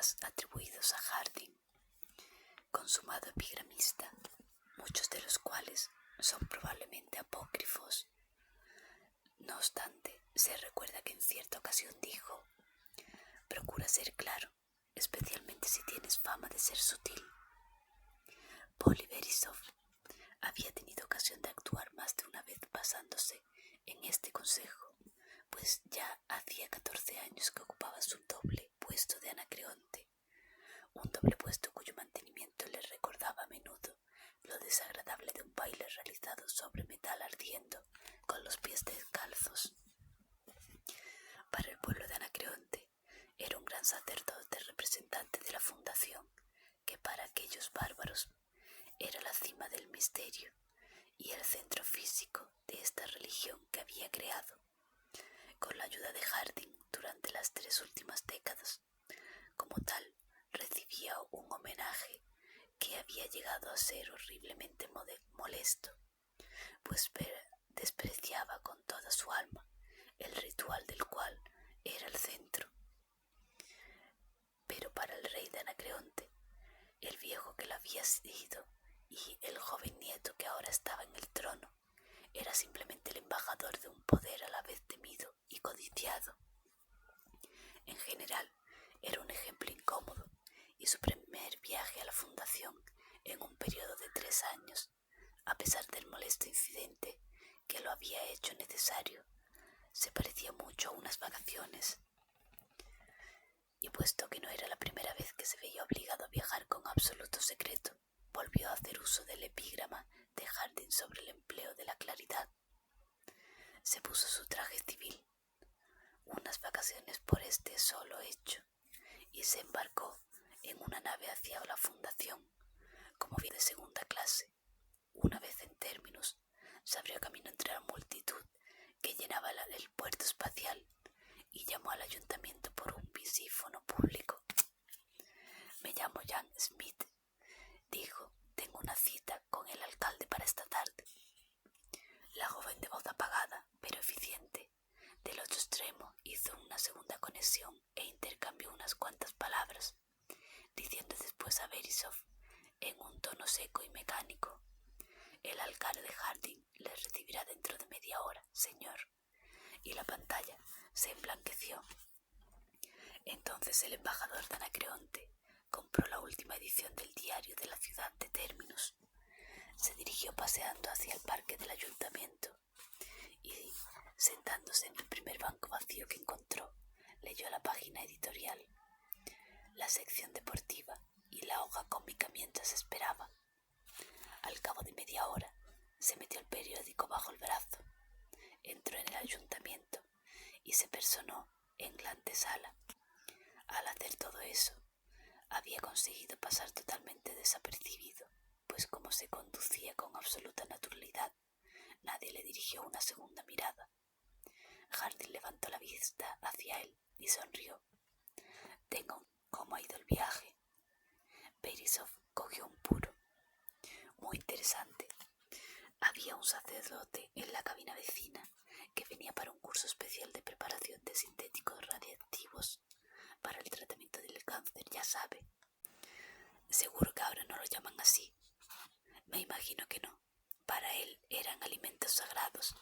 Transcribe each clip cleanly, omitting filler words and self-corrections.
epigramas atribuidos a Harding, consumado epigramista, muchos de los cuales son probablemente apócrifos. No obstante, se recuerda que en cierta ocasión dijo: «Procura ser claro, especialmente si tienes fama de ser sutil». Polly Verisov había tenido ocasión de actuar más de una vez basándose en este consejo, pues ya hacía 14 años que ocupaba su doble puesto de Anacreonte, un doble puesto cuyo mantenimiento le recordaba a menudo lo desagradable de un baile realizado sobre metal ardiendo con los pies descalzos. Para el pueblo de Anacreonte era un gran sacerdote representante de la fundación, que para aquellos bárbaros era la cima del misterio y el centro físico de esta religión que había creado, con la ayuda de Harding durante las 3 últimas décadas. Como tal, recibía un homenaje que había llegado a ser horriblemente molesto, pues despreciaba con toda su alma el ritual del cual era el centro. Pero para el rey de Anacreonte, el viejo que lo había sido y el joven nieto que ahora estaba en el trono, era simplemente el embajador de un poder a la vez temido y codiciado. En general, era un ejemplo incómodo, y su primer viaje a la fundación en un periodo de 3 años, a pesar del molesto incidente que lo había hecho necesario, se parecía mucho a unas vacaciones. Y puesto que no era la primera vez que se veía obligado a viajar con absoluto secreto, volvió a hacer uso del epígrama de Harding sobre el empleo de la claridad. Se puso su traje civil, unas vacaciones por este solo hecho, y se embarcó en una nave hacia la fundación, como bien de segunda clase. Una vez en Terminus, se abrió camino entre la multitud que llenaba el puerto espacial y llamó al ayuntamiento por un visífono público. «Me llamo Jan Smith», dijo. «Tengo una cita con el alcalde para esta tarde». La joven, de voz apagada pero eficiente, del otro extremo hizo una segunda conexión e intercambió unas cuantas palabras, diciendo después a Verisov, en un tono seco y mecánico: «El alcalde Harding le recibirá dentro de media hora, señor». Y la pantalla se emblanqueció. Entonces el embajador de Anacreonte compró la última edición del diario de la ciudad de Terminus. Se dirigió paseando hacia el parque del ayuntamiento y, sentándose en el primer banco vacío que encontró, leyó la página editorial, la sección deportiva y la hoja cómica mientras esperaba. Al cabo de media hora, se metió el periódico bajo el brazo, entró en el ayuntamiento y se personó en la antesala. Al hacer todo eso, había conseguido pasar totalmente desapercibido, pues como se conducía con absoluta naturalidad, nadie le dirigió una segunda mirada. Harding levantó la vista hacia él y sonrió. «¿Cómo ha ido el viaje?» Verisov cogió un puro. «Muy interesante. Había un sacerdote en la cabina vecina que venía para un curso especial de preparación de sintéticos radiactivos para el tratamiento del cáncer, ya sabe. Seguro que ahora no lo llaman así». «Me imagino que no. Para él eran alimentos sagrados».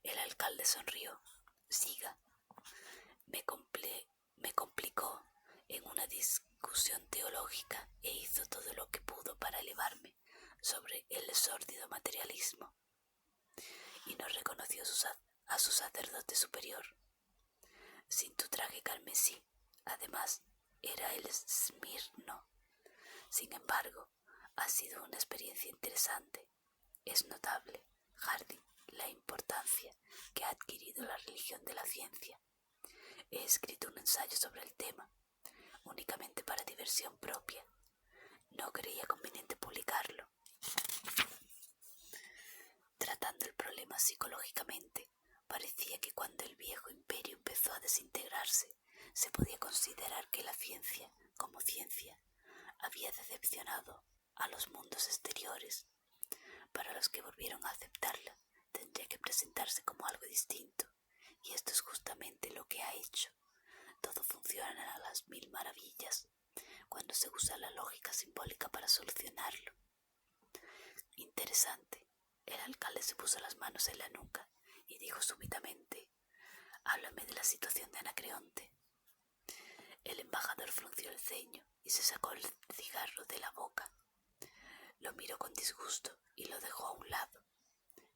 El alcalde sonrió. «Siga». Me complicó en una discusión teológica e hizo todo lo que pudo para elevarme sobre el sórdido materialismo. Y no reconoció a su sacerdote superior. Sin tu traje carmesí, además, era el Smirno. Sin embargo, ha sido una experiencia interesante. Es notable, Harding, la importancia que ha adquirido la religión de la ciencia. He escrito un ensayo sobre el tema, únicamente para diversión propia. No creía conveniente publicarlo. Tratando el problema psicológicamente, parecía que cuando el viejo imperio empezó a desintegrarse, se podía considerar que la ciencia, como ciencia, había decepcionado a los mundos exteriores. Para los que volvieron a aceptarla, tendría que presentarse como algo distinto, y esto es justamente lo que ha hecho. Todo funciona las mil maravillas cuando se usa la lógica simbólica para solucionarlo. Interesante. El alcalde se puso las manos en la nuca y dijo súbitamente: «Háblame de la situación de Anacreonte». El embajador frunció el ceño y se sacó el cigarro de la boca. Lo miró con disgusto y lo dejó a un lado.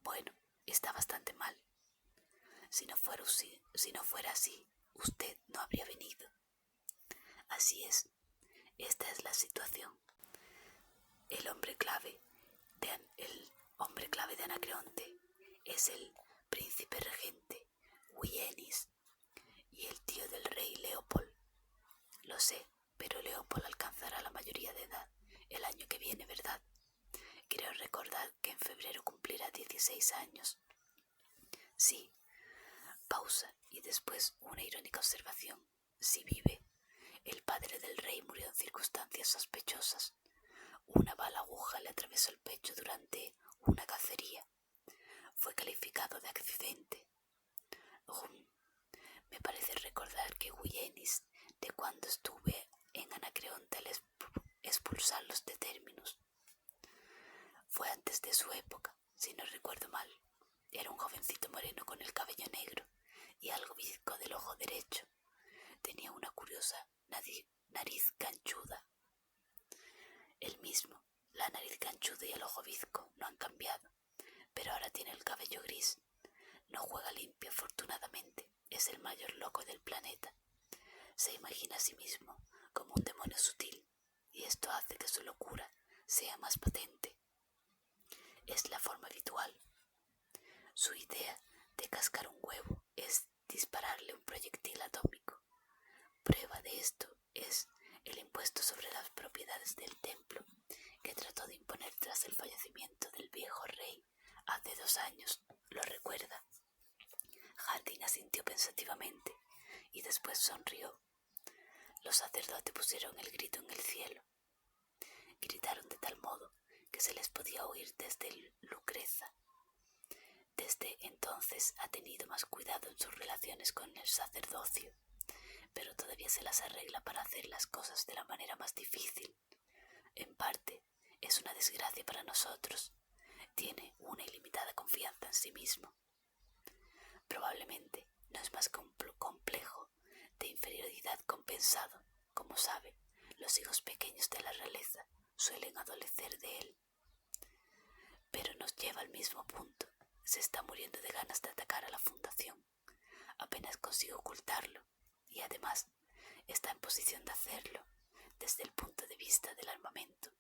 Bueno, está bastante mal. Si no fuera así, usted no habría venido. Así es, esta es la situación. El hombre clave de Anacreonte es el príncipe regente Huienis y el tío del rey Leopold. Lo sé, pero Leopold alcanzará la mayoría de edad el año que viene, ¿verdad? Creo recordar que en febrero cumplirá 16 años. Sí. Pausa y después una irónica observación. Si vive. El padre del rey murió en circunstancias sospechosas. Una bala aguja le atravesó el pecho durante una cacería. Fue calificado de accidente. Me parece recordar que Huienis, de cuando estuve en Anacreonte al expulsarlos de Terminus, fue antes de su época, si no recuerdo mal. Era un jovencito moreno con el cabello negro y algo bizco del ojo derecho. Tenía una curiosa nariz ganchuda. El mismo, la nariz ganchuda y el ojo bizco no han cambiado, pero ahora tiene el cabello gris. No juega limpio, afortunadamente. Es el mayor loco del planeta. Se imagina a sí mismo como un demonio sutil, y esto hace que su locura sea más patente. Es la forma habitual. Su idea de cascar un huevo es dispararle un proyectil atómico. Prueba de esto es el impuesto sobre las propiedades del templo que trató de imponer tras el fallecimiento del viejo rey hace 2 años. ¿Lo recuerda? Hardin asintió pensativamente y después sonrió. Los sacerdotes pusieron el grito en el cielo. Gritaron de tal modo que se les podía oír desde Lucreza. Desde entonces ha tenido más cuidado en sus relaciones con el sacerdocio, pero todavía se las arregla para hacer las cosas de la manera más difícil. En parte, es una desgracia para nosotros. Tiene una ilimitada confianza en sí mismo. Probablemente no es más complejo de inferioridad compensado. Como sabe, los hijos pequeños de la realeza suelen adolecer de él. Pero nos lleva al mismo punto. Se está muriendo de ganas de atacar a la fundación. Apenas consigue ocultarlo y además está en posición de hacerlo desde el punto de vista del armamento.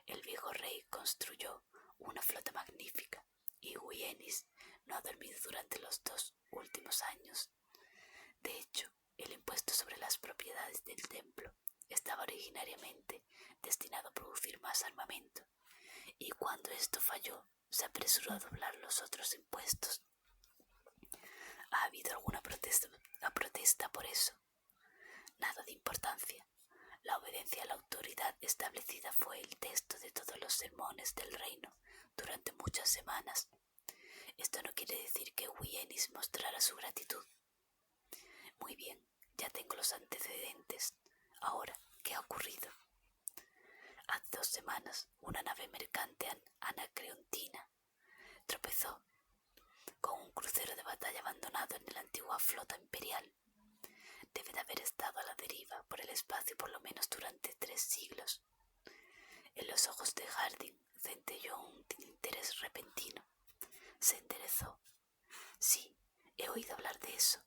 El viejo rey construyó una flota magnífica y Huienis no ha dormido durante los 2 últimos años. De hecho, el impuesto sobre las propiedades del templo estaba originariamente destinado a producir más armamento, y cuando esto falló, se apresuró a doblar los otros impuestos. ¿Ha habido alguna protesta por eso? Nada de importancia. La obediencia a la autoridad establecida fue el texto de todos los sermones del reino durante muchas semanas. Esto no quiere decir que Huienis mostrara su gratitud. Muy bien, ya tengo los antecedentes. Ahora, ¿qué ha ocurrido? Hace 2 semanas, una nave mercante anacreontina tropezó con un crucero de batalla abandonado en la antigua flota imperial. Debe de haber estado a la deriva por el espacio por lo menos durante 3 siglos. En los ojos de Hardin centelló un interés repentino. Se enderezó. Sí, he oído hablar de eso.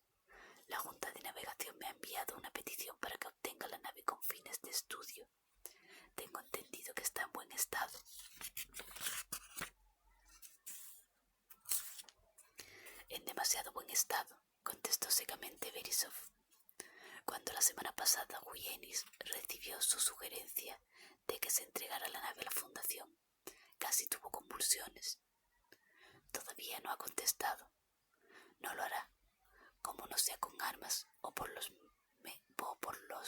La Junta de Navegación me ha enviado una petición para que obtenga la nave con fines de estudio. Tengo entendido que está en buen estado. En demasiado buen estado, contestó secamente Verisov. Cuando la semana pasada Huienis recibió su sugerencia de que se entregara la nave a la fundación, casi tuvo convulsiones. Todavía no ha contestado. No lo hará, como no sea con armas o por los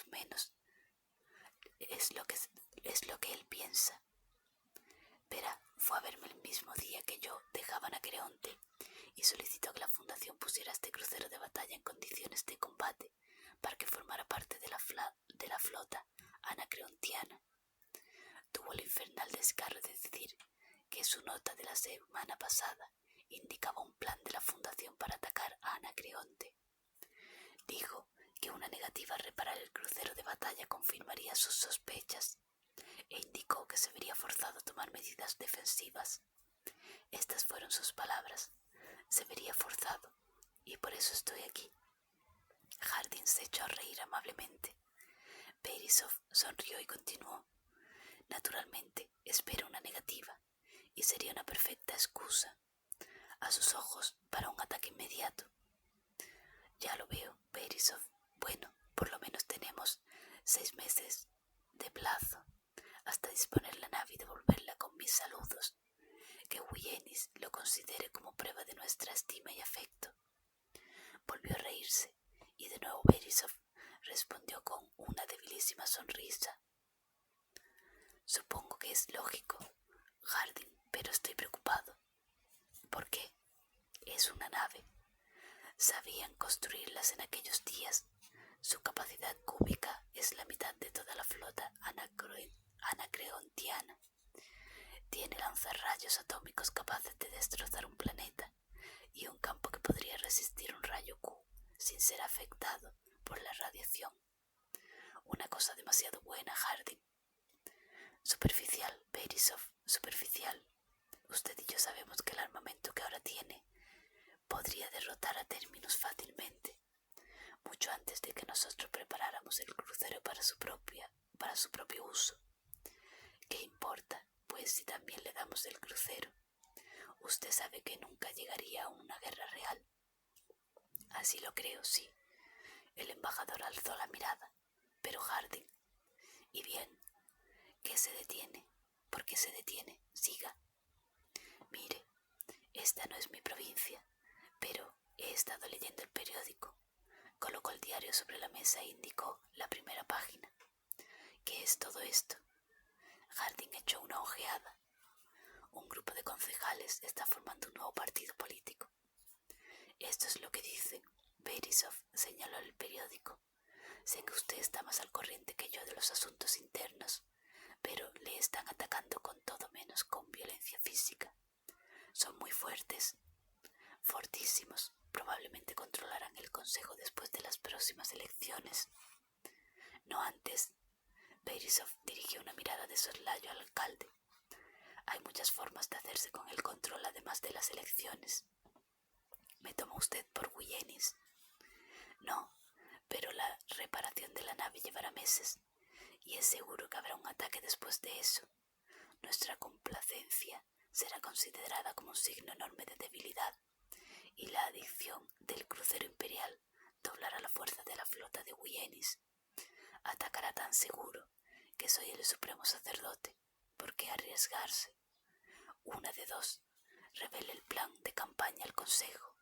menos. Es lo que él piensa. Verá, fue a verme el mismo día que yo dejaba Anacreonte y solicitó que la fundación pusiera este crucero de batalla en condiciones de combate para que formara parte de la flota anacreontiana. Tuvo el infernal descaro de decir que su nota de la semana pasada indicaba un plan de la Fundación para atacar a Anacreonte. Dijo que una negativa a reparar el crucero de batalla confirmaría sus sospechas e indicó que se vería forzado a tomar medidas defensivas. Estas fueron sus palabras: se vería forzado, y por eso estoy aquí. Harding se echó a reír amablemente. Verisov sonrió y continuó: naturalmente, espero una negativa, y sería una perfecta excusa, a sus ojos, para un ataque inmediato. Ya lo veo, Verisov. Bueno, por lo menos tenemos 6 meses de plazo hasta disponer la nave y devolverla con mis saludos. Que Huyenis lo considere como prueba de nuestra estima y afecto. Volvió a reírse, y de nuevo Verisov respondió con una debilísima sonrisa. Supongo que es lógico, Harding, pero estoy preocupado. ¿Por qué? Es una nave. Sabían construirlas en aquellos días. Su capacidad cúbica es la mitad de toda la flota anacreontiana. Tiene lanzarrayos atómicos capaces de destrozar un planeta y un campo que podría resistir un rayo Q sin ser afectado por la radiación. Una cosa demasiado buena, Harding. Superficial, Verisov, superficial. Usted y yo sabemos que el armamento que ahora tiene podría derrotar a Terminus fácilmente, mucho antes de que nosotros preparáramos el crucero para su propio uso. ¿Qué importa, pues, si también le damos el crucero? Usted sabe que nunca llegaría a una guerra real. Así lo creo, sí. El embajador alzó la mirada. Pero Harding, ¿y bien? ¿Qué se detiene? ¿Por qué se detiene? Siga. Mire, esta no es mi provincia, pero he estado leyendo el periódico. Colocó el diario sobre la mesa e indicó la primera página. ¿Qué es todo esto? Harding echó una ojeada. Un grupo de concejales está formando un nuevo partido político. Esto es lo que dicen. Verisov señaló el periódico. Sé que usted está más al corriente que yo de los asuntos internos, pero le están atacando con todo menos con violencia física. Son muy fuertes, fortísimos. Probablemente controlarán el consejo después de las próximas elecciones. No antes. Verisov dirigió una mirada de soslayo al alcalde. Hay muchas formas de hacerse con el control además de las elecciones. ¿Me toma usted por Huyenis? No, pero la reparación de la nave llevará meses, y es seguro que habrá un ataque después de eso. Nuestra complacencia será considerada como un signo enorme de debilidad, y la adicción del crucero imperial doblará la fuerza de la flota de Huyenis. Atacará tan seguro que soy el supremo sacerdote. ¿Por qué arriesgarse? Una de dos: revele el plan de campaña al consejo,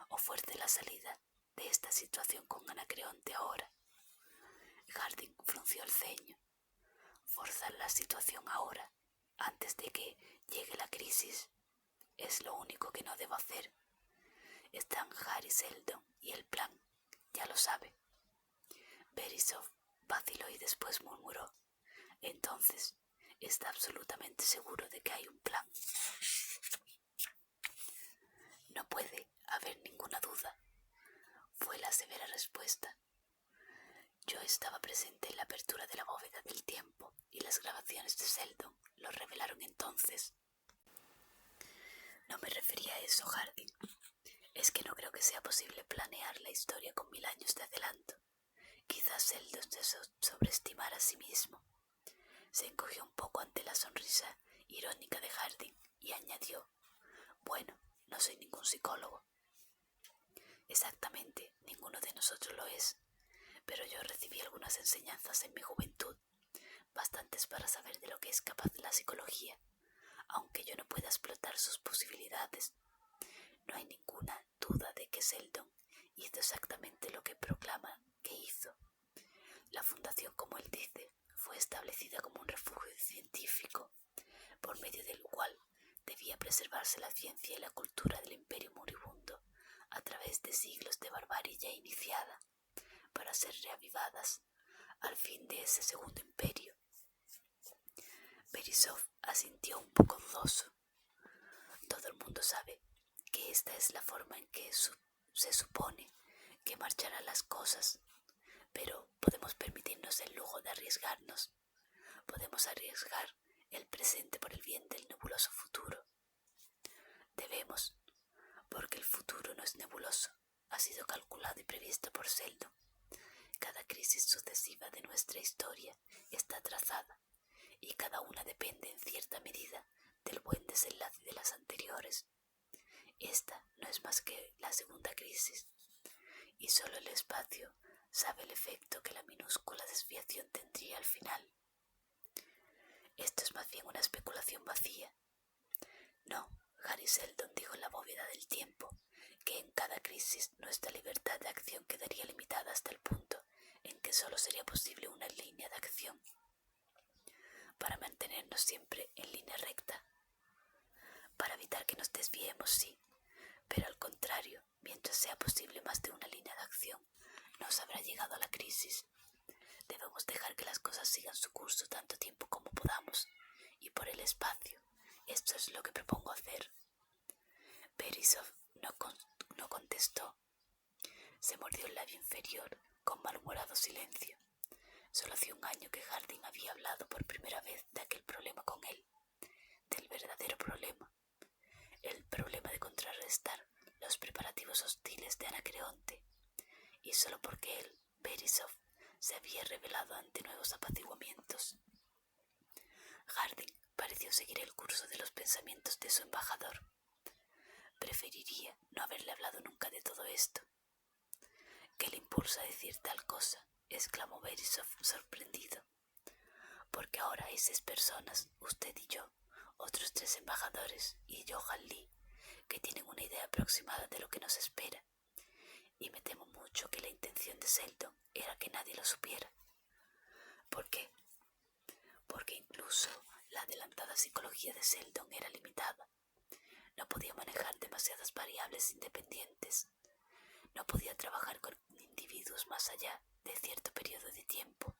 o fuerce la salida de esta situación con Anacreonte ahora. Harding frunció el ceño. Forzar la situación ahora, antes de que llegue la crisis, es lo único que no debo hacer. Están Harry Seldon y el plan, ya lo sabe. Verisov vaciló y después murmuró: entonces, ¿está absolutamente seguro de que hay un plan? No puede haber ninguna duda, fue la severa respuesta. Yo estaba presente en la apertura de la bóveda del tiempo y las grabaciones de Seldon lo revelaron entonces. No me refería a eso, Harding. Es que no creo que sea posible planear la historia con 1000 años de adelanto. Quizás Seldon se sobreestimara a sí mismo. Se encogió un poco ante la sonrisa irónica de Harding y añadió: bueno, no soy ningún psicólogo. Exactamente, ninguno de nosotros lo es, pero yo recibí algunas enseñanzas en mi juventud, bastantes para saber de lo que es capaz la psicología, aunque yo no pueda explotar sus posibilidades. No hay ninguna duda de que Seldon hizo exactamente lo que proclama que hizo. La fundación, como él dice, fue establecida como un refugio científico, por medio del cual debía preservarse la ciencia y la cultura del imperio moribundo a través de siglos de barbarie ya iniciada, para ser reavivadas al fin de ese segundo imperio. Verisov asintió un poco dudoso. Todo el mundo sabe que esta es la forma en que se supone que marcharán las cosas, pero podemos permitirnos el lujo de arriesgarnos. Podemos arriesgar el presente por el bien del nebuloso futuro. Debemos, porque el futuro no es nebuloso, ha sido calculado y previsto por Seldon. Cada crisis sucesiva de nuestra historia está trazada, y cada una depende en cierta medida del buen desenlace de las anteriores. Esta no es más que la segunda crisis, y solo el espacio sabe el efecto que la minúscula desviación tendría al final. Esto es más bien una especulación vacía. No, Harry Seldon dijo en la bóveda del tiempo que en cada crisis nuestra libertad de acción quedaría limitada hasta el punto en que solo sería posible una línea de acción, para mantenernos siempre en línea recta. Para evitar que nos desviemos, sí, pero al contrario, mientras sea posible más de una línea de acción, nos habrá llegado a la crisis. Debemos dejar que las cosas sigan su curso tanto tiempo como podamos, y por el espacio. Esto es lo que propongo hacer. Verisov no contestó. Se mordió el labio inferior con malhumorado silencio. Solo hacía un año que Harding había hablado por primera vez de aquel problema con él, del verdadero problema, el problema de contrarrestar los preparativos hostiles de Anacreonte, y solo porque él, Verisov, se había revelado ante nuevos apaciguamientos. Harding pareció seguir el curso de los pensamientos de su embajador. Preferiría no haberle hablado nunca de todo esto. ¿Qué le impulsa a decir tal cosa?, exclamó Verisov sorprendido. Porque ahora hay 6 personas, usted y yo, otros 3 embajadores y Johann Lee, que tienen una idea aproximada de lo que nos espera. Y me temo mucho que la intención de Seldon era que nadie lo supiera. ¿Por qué? Porque incluso la adelantada psicología de Seldon era limitada. No podía manejar demasiadas variables independientes. No podía trabajar con individuos más allá de cierto periodo de tiempo.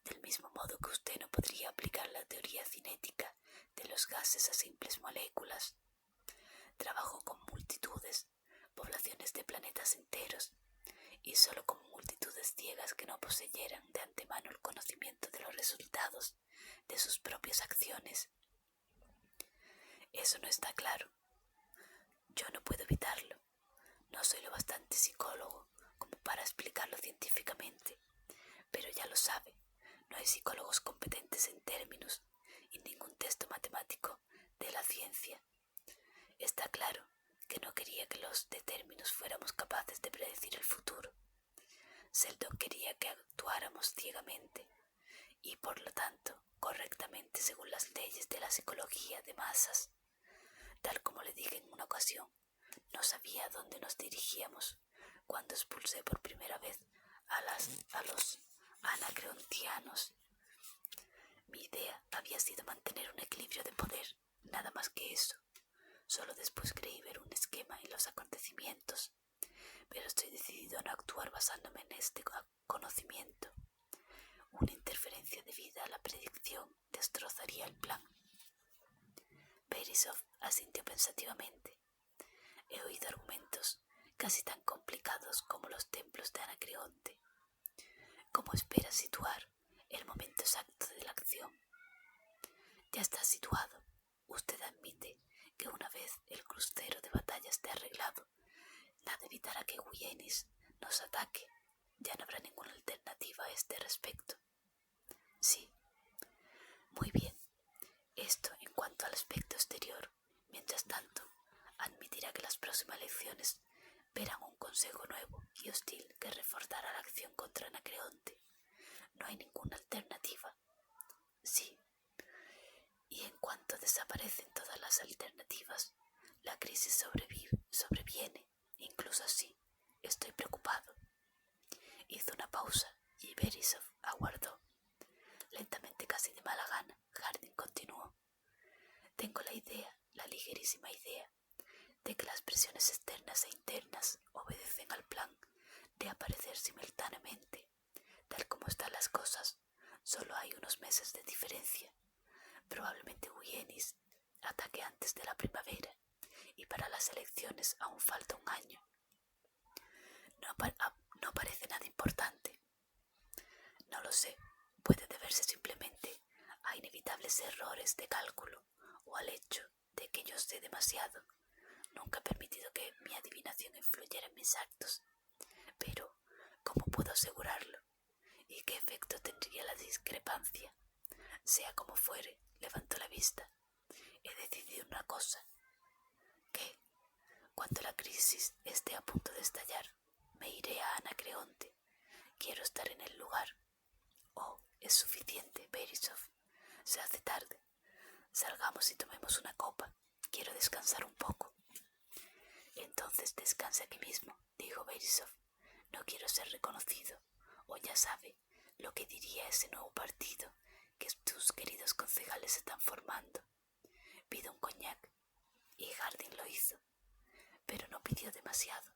Del mismo modo que usted no podría aplicar la teoría cinética de los gases a simples moléculas. Trabajó con multitudes, poblaciones de planetas enteros, y solo con multitudes ciegas que no poseyeran de antemano el conocimiento de los resultados de sus propias acciones. Eso no está claro. Yo no puedo evitarlo. No soy lo bastante psicólogo como para explicarlo científicamente, pero ya lo sabe, no hay psicólogos competentes en términos y ningún texto matemático de la ciencia. Está claro que no quería que los de términos fuéramos capaces de predecir el futuro. Seldon quería que actuáramos ciegamente y, por lo tanto, correctamente según las leyes de la psicología de masas. Tal como le dije en una ocasión, no sabía a dónde nos dirigíamos cuando expulsé por primera vez a los anacreontianos. Mi idea había sido mantener un equilibrio de poder, nada más que eso. Solo después creí ver un esquema en los acontecimientos, pero estoy decidido a no actuar basándome en este conocimiento. Una interferencia debida a la predicción destrozaría el plan. Verisov asintió pensativamente. He oído argumentos casi tan complicados como los templos de Anacreonte. ¿Cómo espera situar el momento exacto de la acción? Ya está situado. Usted admite que una vez el crucero de batalla esté arreglado, nada evitará que Guyenis nos ataque. Ya no habrá ninguna alternativa a este respecto. Sí. Muy bien. Esto en cuanto al aspecto exterior. Mientras tanto, admitirá que las próximas elecciones verán un consejo nuevo y hostil que reforzará la acción contra Anacreonte. No hay ninguna alternativa. Sí. Y en cuanto desaparecen todas las alternativas, la crisis sobreviene. Incluso así, estoy preocupado. Hizo una pausa y Verisov aguardó. Lentamente, casi de mala gana, Harding continuó. Tengo la ligerísima idea, de que las presiones externas e internas obedecen al plan de aparecer simultáneamente, Tal como están las cosas, solo hay unos meses de diferencia. Probablemente Wienis ataque antes de la primavera y para las elecciones aún falta un año. No parece nada importante. No lo sé, puede deberse simplemente a inevitables errores de cálculo o al hecho de que yo sé demasiado. Nunca he permitido que mi adivinación influyera en mis actos. Pero, ¿cómo puedo asegurarlo? ¿Y qué efecto tendría la discrepancia? Sea como fuere, levantó la vista. He decidido una cosa. ¿Qué? Cuando la crisis esté a punto de estallar, me iré a Anacreonte. Quiero estar en el lugar. Oh, es suficiente, Verisov. Se hace tarde. Salgamos y tomemos una copa. Quiero descansar un poco. Entonces descanse aquí mismo, dijo Verisov. No quiero ser reconocido. O ya sabe lo que diría ese nuevo partido que tus queridos concejales están formando. Pido un coñac. Y Harding lo hizo. Pero no pidió demasiado.